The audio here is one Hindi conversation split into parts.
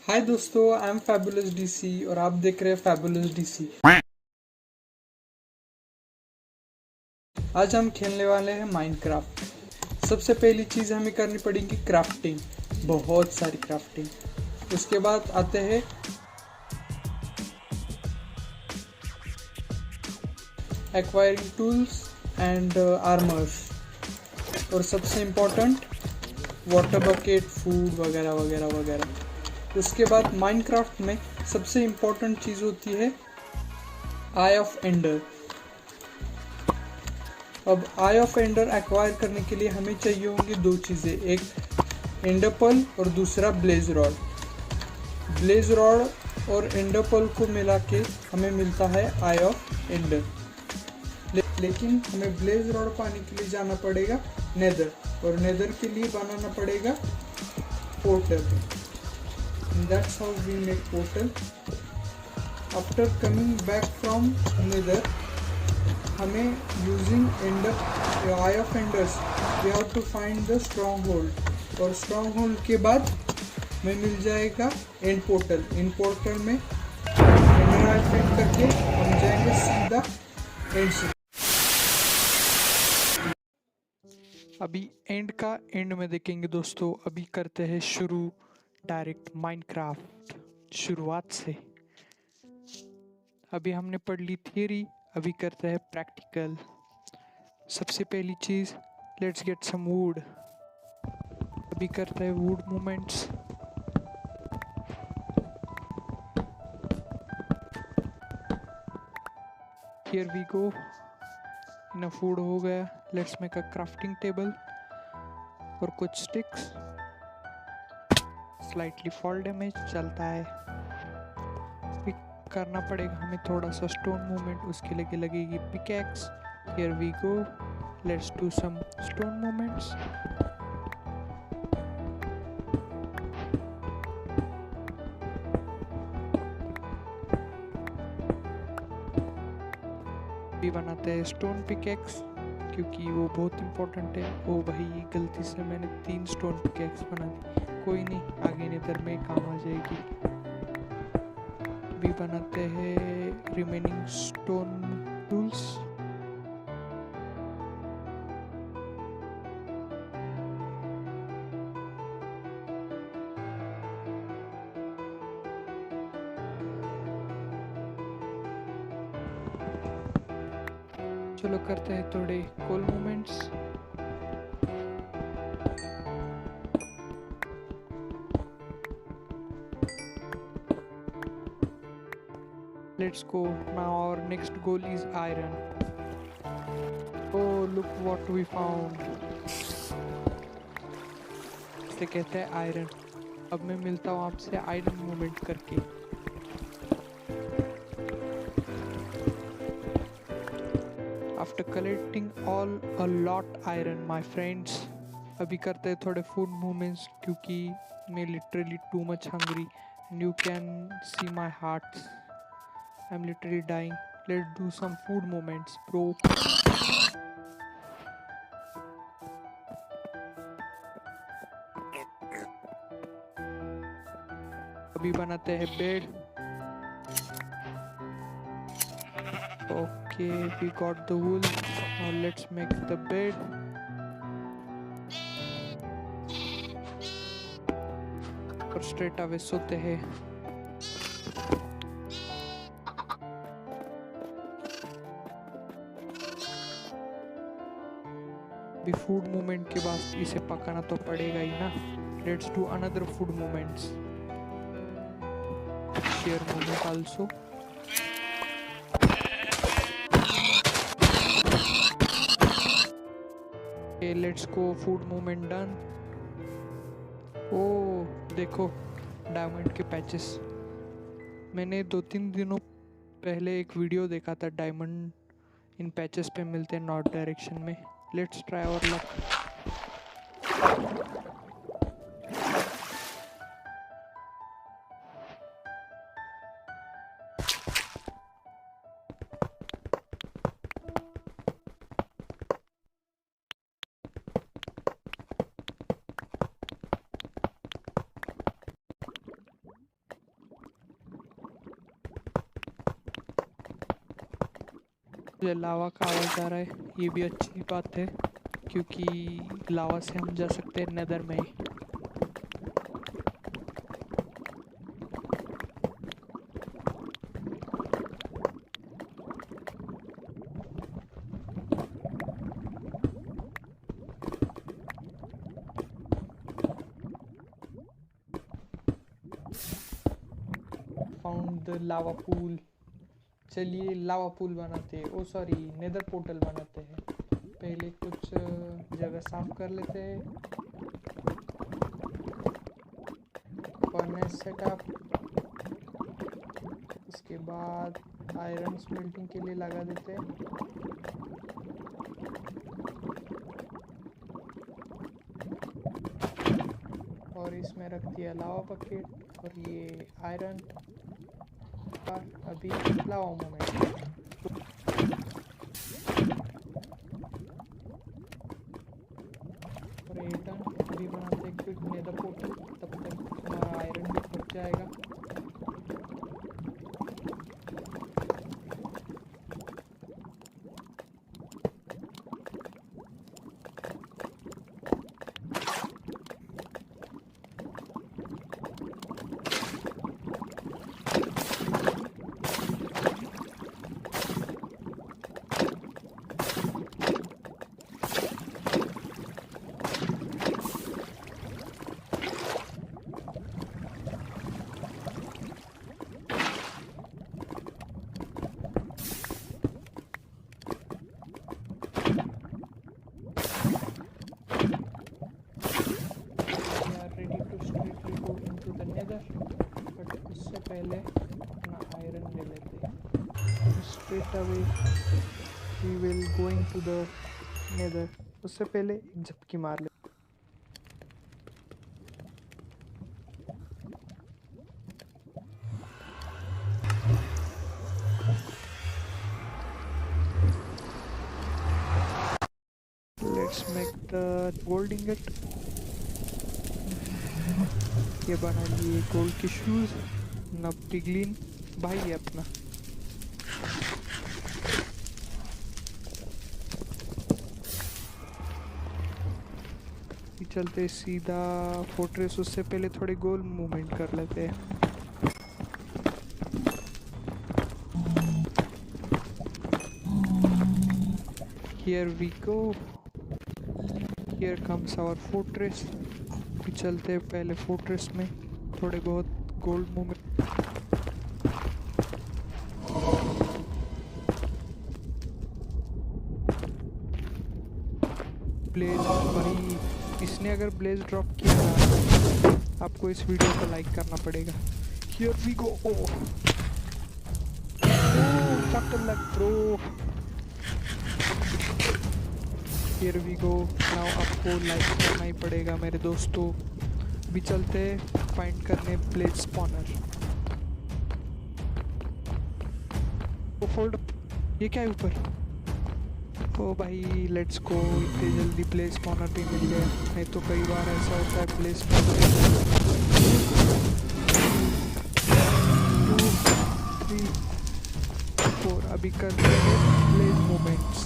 हाय दोस्तों, आई एम फैबुलस डीसी और आप देख रहे हैं फैबुलस डीसी। आज हम खेलने वाले हैं माइनक्राफ्ट। सबसे पहली चीज़ हमें करनी पड़ेगी क्राफ्टिंग, बहुत सारी क्राफ्टिंग। उसके बाद आते हैं एक्वायरिंग टूल्स एंड आर्मर्स, और सबसे इम्पोर्टेंट वाटर बकेट, फूड वगैरह वगैरह वगैरह। उसके बाद माइनक्राफ्ट में सबसे इम्पोर्टेंट चीज़ होती है आई ऑफ एंडर। अब आई ऑफ एंडर एक्वायर करने के लिए हमें चाहिए होंगी दो चीज़ें, एक एंडरपल और दूसरा ब्लेज रॉड। ब्लेज रॉड और एंडरपल को मिला के हमें मिलता है आई ऑफ एंडर। लेकिन हमें ब्लेज रॉड पाने के लिए जाना पड़ेगा नेदर, और नेदर के लिए बनाना पड़ेगा portal. That's how we make portal. After coming back from Nether, हमें using ender eye of enders we have to find the stronghold, और स्ट्रॉन्ग होल्ड के बाद हमें मिल जाएगा एंड पोर्टल। इन पोर्टल में एंडर फिट करके हम जाएंगे सीधा एंड से। अभी एंड का एंड में देखेंगे दोस्तों। अभी करते हैं शुरू डायरेक्ट माइनक्राफ्ट शुरुआत से। अभी हमने पढ़ ली थियरी, अभी करते हैं प्रैक्टिकल। सबसे पहली चीज़, लेट्स गेट सम वुड। अभी करते हैं wood movements. Here we go, enough wood हो गया। Let's make a crafting table और कुछ स्टिक्स। स्लाइटली फॉल डैमेज चलता है। पिक करना पड़ेगा हमें थोड़ा सा स्टोन मूवमेंट, उसके लिए लगेगी pickaxe. Here we go, let's do some stone movements. भी बनाते हैं स्टोन पिकैक्स क्योंकि वो बहुत इम्पोर्टेंट है। ओ भाई, गलती से मैंने 3 स्टोन पिकैक्स बना दी। कोई नहीं, आगे नेदर में काम आ जाएगी। भी बनाते हैं रिमेनिंग स्टोन टूल्स। चलो करते हैं थोड़े कोल movements. Let's go. Now our next goal is iron. Oh, look what we found. इसे कहते हैं आयरन। अब मैं मिलता हूँ आपसे आयरन मूवमेंट करके। After collecting all a lot iron, my friends, अभी करते हैं थोड़े फूड मूवमेंट्स क्योंकि मैं literally too much hungry and you can see my heart. I'm literally dying. Let's do some food movements, bro. अभी बनाते हैं bed. Okay, we got the wool. Now let's make the bed. और स्ट्रेट अवे सोते हैं। भी फूड मूवमेंट के बाद इसे पकाना तो पड़ेगा ही ना। Let's do another food movements. Share movement also. Okay, let's go. Food movement done. Oh देखो, डायमंड के पैचेस। मैंने 2-3 दिनों पहले एक वीडियो देखा था, डायमंड इन पैचेस पे मिलते हैं नॉर्थ डायरेक्शन में। Let's try our luck. मुझे लावा का आवाज़ आ रहा है, ये भी अच्छी बात है क्योंकि लावा से हम जा सकते हैं नेदर में। Found the lava pool. चलिए लावा पूल बनाते हैं, ओ सॉरी नेदर पोर्टल बनाते हैं। पहले कुछ जगह साफ कर लेते हैं। फर्नेस सेटअप, उसके बाद आयरन स्मेल्टिंग के लिए लगा देते हैं। और इसमें रख दिया लावा बकेट और ये आयरन का अभी लावा मोमेंट। और ये डन। अभी बनाते हैं क्विक नेदर पोर्टल, तब तक हमारा आयरन भी पक जाएगा। बट उससे पहले अपना आयरन ले लेते हैं। Straight away we will going to the nether. उससे पहले एक झपकी मार ले। Let's make the gold ingot. ये बना लिए गोल्ड के शूज। नब पिगलिन भाई है अपना। चलते सीधा फोर्ट्रेस, उससे पहले थोड़ी गोल मूवमेंट कर लेते हैं। Here we go. Here comes our fortress. चलते हैं पहले फोर्ट्रेस में, थोड़े बहुत गोल्ड मूवमेंट। ब्लेज भाई, इसने अगर ब्लेज ड्रॉप किया ना, आपको इस वीडियो को लाइक करना पड़ेगा। Here we go. Oh, fuck luck bro. Here we go. Now आपको लाइक करना ही पड़ेगा मेरे दोस्तों। भी चलते फाइंड करने ब्लेज स्पॉनर। ओ फोल्ड, ये क्या है ऊपर? ओ भाई लेट्स गो। इतनी जल्दी ब्लेज स्पॉनर भी मिल गया, नहीं तो कई बार ऐसा होता है ब्लेज स्पॉनर। 2 3 4 अभी करते हैं ब्लेज मोमेंट्स।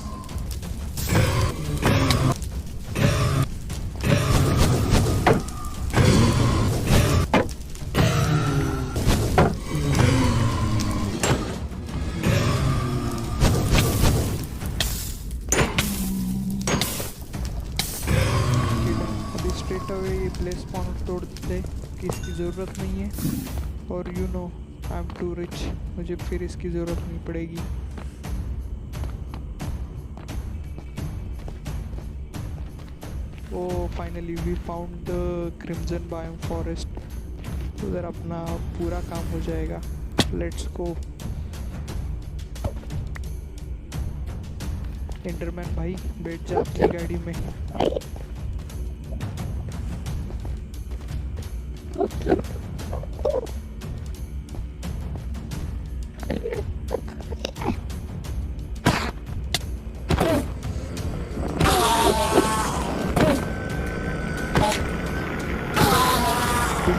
ब्लेज स्पॉनर तोड़ देते कि इसकी ज़रूरत नहीं है। और you know I am too rich, मुझे फिर इसकी ज़रूरत नहीं पड़ेगी। Oh finally we found the crimson biome forest. उधर अपना पूरा काम हो जाएगा। Let's go. एंडरमैन भाई बैठ जा अपनी गाड़ी में।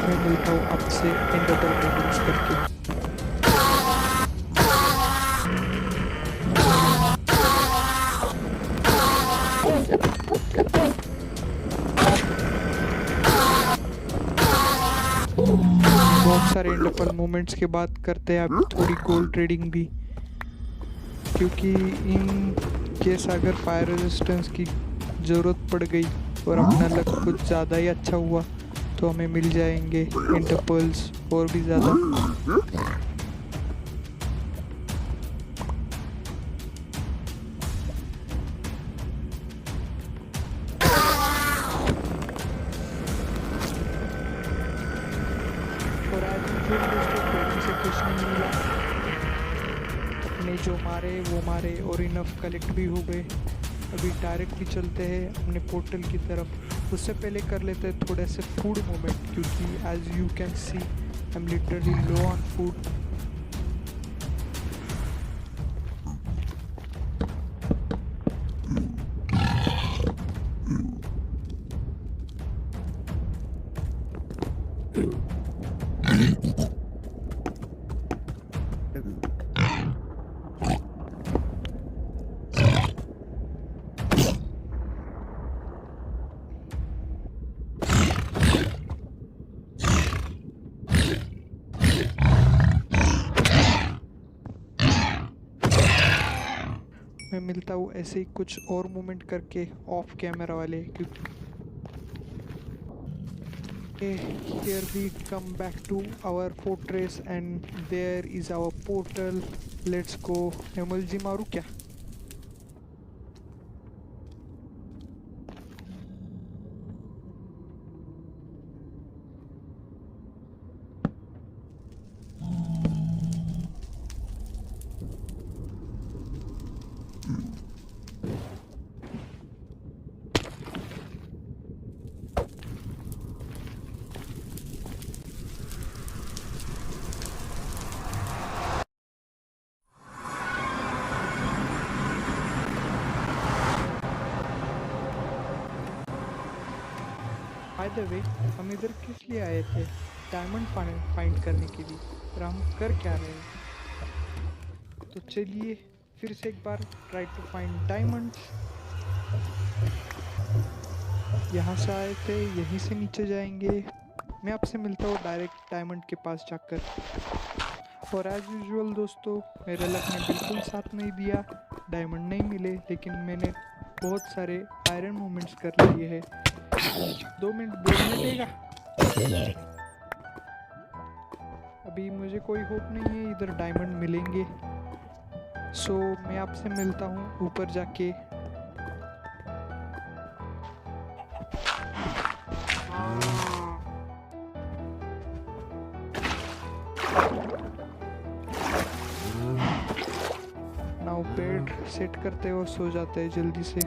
मैं मिलता हूँ आपसे एंडरमैन मोमेंट्स करके। बहुत सारे इंडरपल मूवमेंट्स के बाद करते हैं अब थोड़ी गोल्ड ट्रेडिंग भी, क्योंकि इन केस अगर फायर रेजिस्टेंस की ज़रूरत पड़ गई और अपना लक कुछ ज़्यादा ही अच्छा हुआ तो हमें मिल जाएंगे इंटरपल्स और भी ज़्यादा। और आज दोस्तों ट्रेडिंग से कुछ नहीं मिला, अपने जो मारे वो मारे और इनफ कलेक्ट भी हो गए। अभी डायरेक्टली चलते हैं अपने पोर्टल की तरफ। उससे पहले कर लेते हैं थोड़े से फूड मोमेंट, क्योंकि as you can see I am literally low on food. मैं मिलता हूँ ऐसे ही कुछ और मूवमेंट करके ऑफ कैमरा वाले, क्योंकि here we come back to our fortress and there is our portal. Let's go. MLG मारू क्या? बाय द वे, हम इधर किस लिए आए थे? डायमंड फाइंड करने के लिए, और हम कर क्या रहे हैं? तो चलिए फिर से एक बार ट्राई टू फाइंड डायमंड। यहाँ से आए थे, यहीं से नीचे जाएंगे। मैं आपसे मिलता हूँ डायरेक्ट डायमंड के पास जाकर। और एज यूजुअल दोस्तों, मेरे लक ने बिल्कुल साथ नहीं दिया, डायमंड नहीं मिले, लेकिन मैंने बहुत सारे आयरन मूवमेंट्स कर लिए हैं। 2 मिनट बोलने देगा? अभी मुझे कोई होप नहीं है इधर डायमंड मिलेंगे, सो मैं आपसे मिलता हूँ ऊपर जाके। नाउ बेड सेट करते हैं और सो जाते हैं जल्दी से।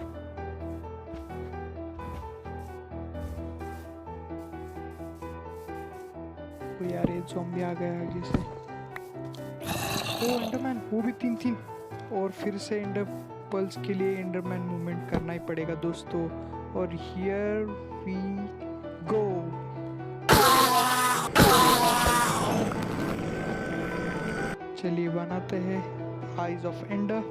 यार ये ज़ॉम्बी आ गया आगे से। ओ एंडरमैन, वो भी 3 और फिर से एंडर पल्स के लिए एंडरमैन मूवमेंट करना ही पड़ेगा दोस्तों। और हियर वी गो। चलिए बनाते हैं आइज ऑफ एंडर।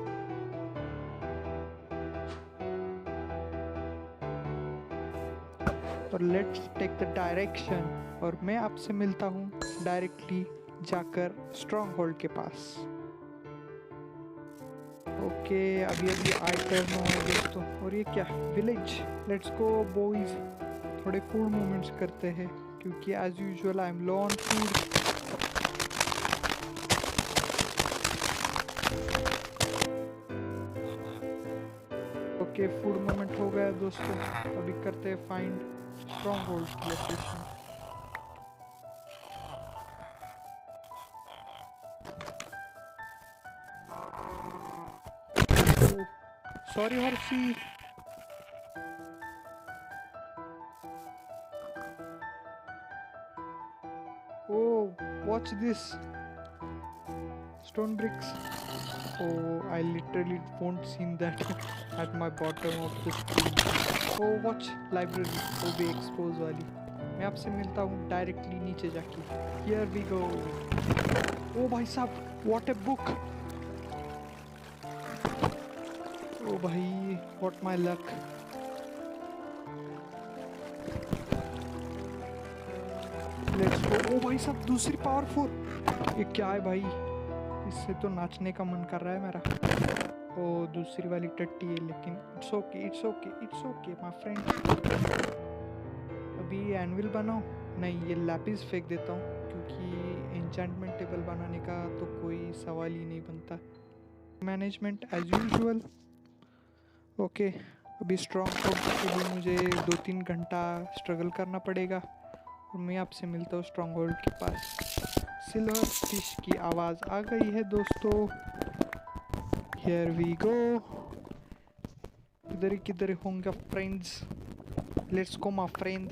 और लेट्स टेक द डायरेक्शन। और मैं आपसे मिलता हूँ डायरेक्टली जाकर स्ट्रॉन्ग होल्ड के पास। ओके, अभी आई टर्न हुआ है दोस्तों। और ये क्या? विलेज। Let's go boys. थोड़े फूड मूवमेंट्स करते हैं, क्योंकि as usual I am low on food. Okay, food movement हो गया दोस्तों। अभी करते हैं फाइंड स्ट्रॉन्ग होल्ड की location. Sorry Harshi. Oh, watch this. Stone bricks. Oh, I literally won't seen that at my bottom of the screen. Oh, watch library. वो भी expose वाली। मैं आपसे मिलता हूँ डायरेक्टली नीचे जाके। Here we go. Oh भाई साहब, what a book. ओ भाई, what my luck. Let's go. ओ भाई साहब दूसरी पावरफुल, ये क्या है भाई, इससे तो नाचने का मन कर रहा है मेरा। ओ दूसरी वाली टट्टी है, लेकिन it's okay it's okay it's okay my friend. अभी एनविल बनाओ, नहीं ये लैपिस फेंक देता हूँ क्योंकि एन्चेंटमेंट टेबल बनाने का तो कोई सवाल ही नहीं बनता। Management as usual. ओके अभी स्ट्रॉन्ग होल्ड के लिए मुझे 2-3 घंटा स्ट्रगल करना पड़ेगा और मैं आपसे मिलता हूँ स्ट्रॉन्ग होल्ड के पास। सिल्वर फिश की आवाज़ आ गई है दोस्तों, हियर वी गो। इधर ही किधर होंगे friends, let's go my friend,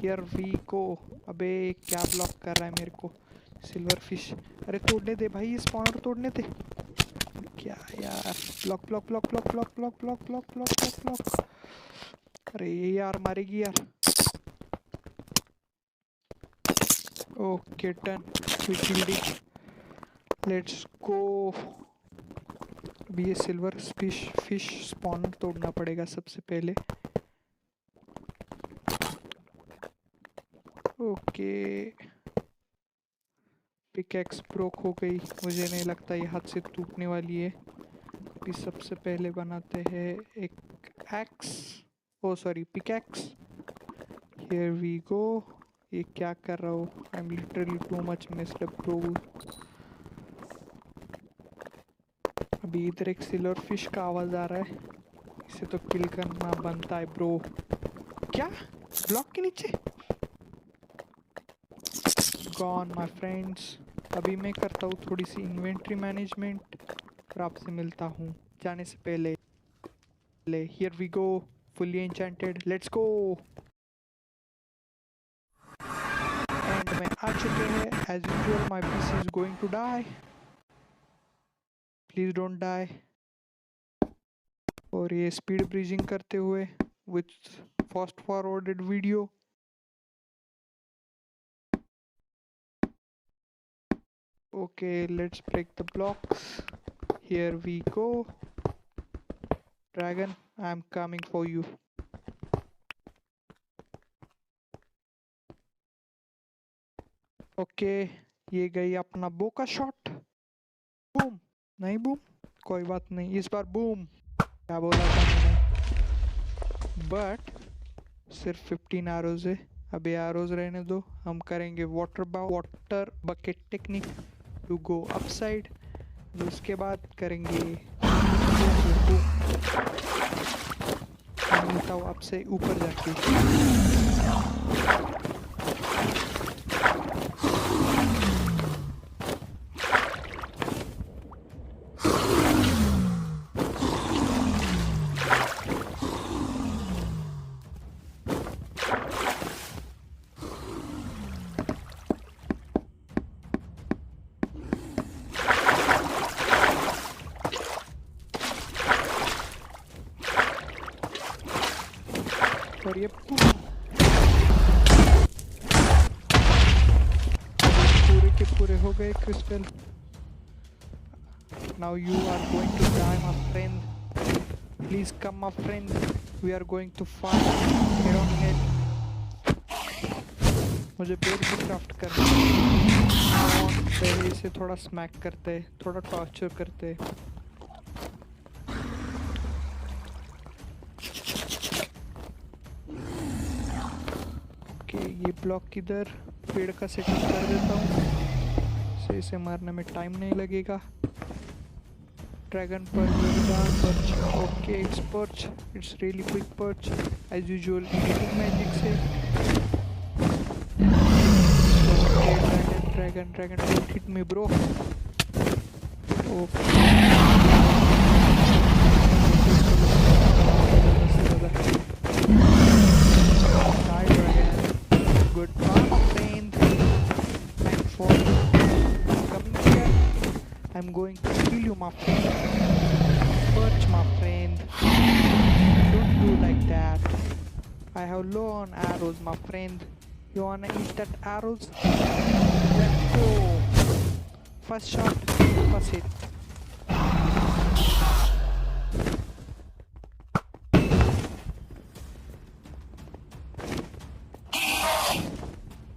here we go. अबे क्या ब्लॉक कर रहा है मेरे को सिल्वर फिश, अरे तोड़ने दे भाई, ये स्पॉनर तोड़ने दे। क्या यार, block block block block block block block block block block block, अरे ये यार मारेगी यार। Okay done, we killed it, let's go. अभी ये सिल्वर फिश स्पॉनर तोड़ना पड़ेगा सबसे पहले। ओके पिकैक्स ब्रोक हो गई, मुझे नहीं लगता ये हाथ से टूटने वाली है। अभी सबसे पहले बनाते हैं एक एक्स, ओ sorry pickaxe, here we go. ये क्या कर रहा हूँ, I am literally too much missed up bro. अभी इधर एक सिल्वर फिश का आवाज आ रहा है, इसे तो किल करना बनता है ब्रो। क्या ब्लॉक के नीचे, गॉन माय फ्रेंड्स। अभी मैं करता हूँ थोड़ी सी इन्वेंट्री मैनेजमेंट और आपसे मिलता हूँ जाने से पहले। Here we go, fully enchanted, let's go. End में आ चुके हैं, as usual my PC is going to die, please don't die. और ये स्पीड ब्रीजिंग करते हुए with fast forwarded video. Okay, let's break the blocks. Here we go. Dragon, I'm coming for you. Okay, ये गई अपना बोका शॉट। बूम, नहीं बूम, कोई बात नहीं, इस बार बूम। क्या बोला था मैंने, बट सिर्फ 15 आरोज है। अभी आरोज रहने दो, हम करेंगे water bucket technique to go upside. उसके बाद करेंगे, मिलता हूँ आपसे ऊपर जाके। और ये पूरे के पूरे हो गए crystal. Now you are going to die my friend, please come my friend, we are going to fight head on head। मुझे बेड भी क्राफ्ट करना है, और पहले इसे थोड़ा स्मैक करते, थोड़ा टॉर्चर करते। ये ब्लॉक किधर, पेड़ का सेटअप कर देता हूँ, इसे मारने में टाइम नहीं लगेगा। Dragon perch, okay it's perch, it's really quick perch as usual editing magic से। Dragon don't hit me bro. Okay Goodbye, friend. Thanks for coming here. I'm going to kill you, my friend. Perch, my friend. Don't do like that. I have low on arrows, my friend. You wanna eat that arrows? Let's go. First shot, first hit.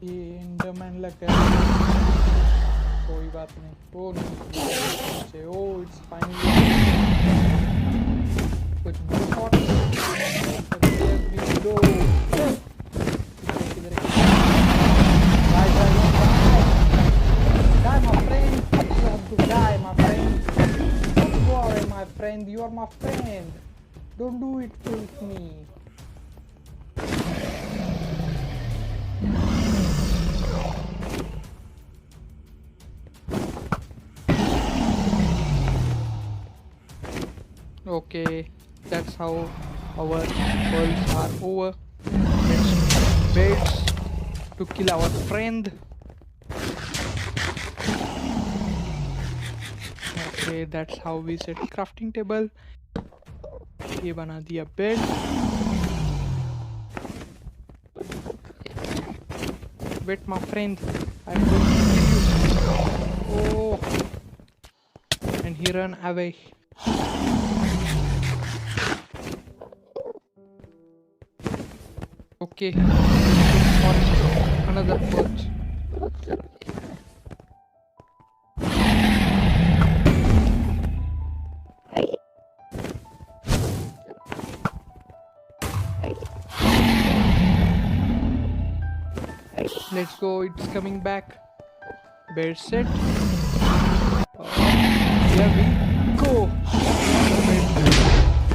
ये एंडरमैन लग गया। कोई बात नहीं। ओ नहीं, ओ इट्स फाइनली कुछ बहुत दो किधर die my friend, you have to die my friend, don't worry my friend, you are my friend, don't do it with me. Okay, that's how our worlds are over. Let's wait to kill our friend. Okay, that's how we set crafting table. ये बना दिया bed. Wait my friend, I'm going to kill you. Oh, and he ran away. Okay, another perch. Let's go, it's coming back. Bed set. Here we go.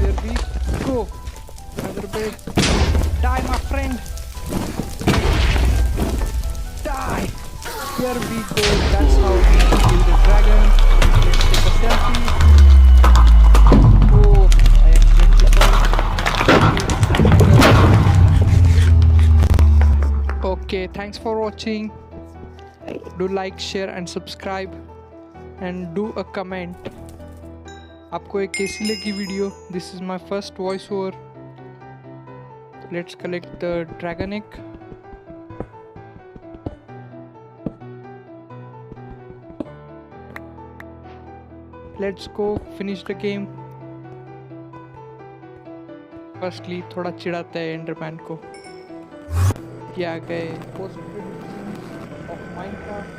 Here we go. Another bed. Die my friend. Die. Here we go. That's how we kill the dragon. Let's take a selfie. Oh, I accidentally fell. Okay, thanks for watching. Do like, share and subscribe and do a comment. आपको ये कैसी लगी video? This is my first voice over. Let's collect the dragon egg. Let's go finish the game. Firstly थोड़ा चिढ़ाता है एंडरमैन को कि आ गए पोस्ट ऑफ माइनक्राफ्ट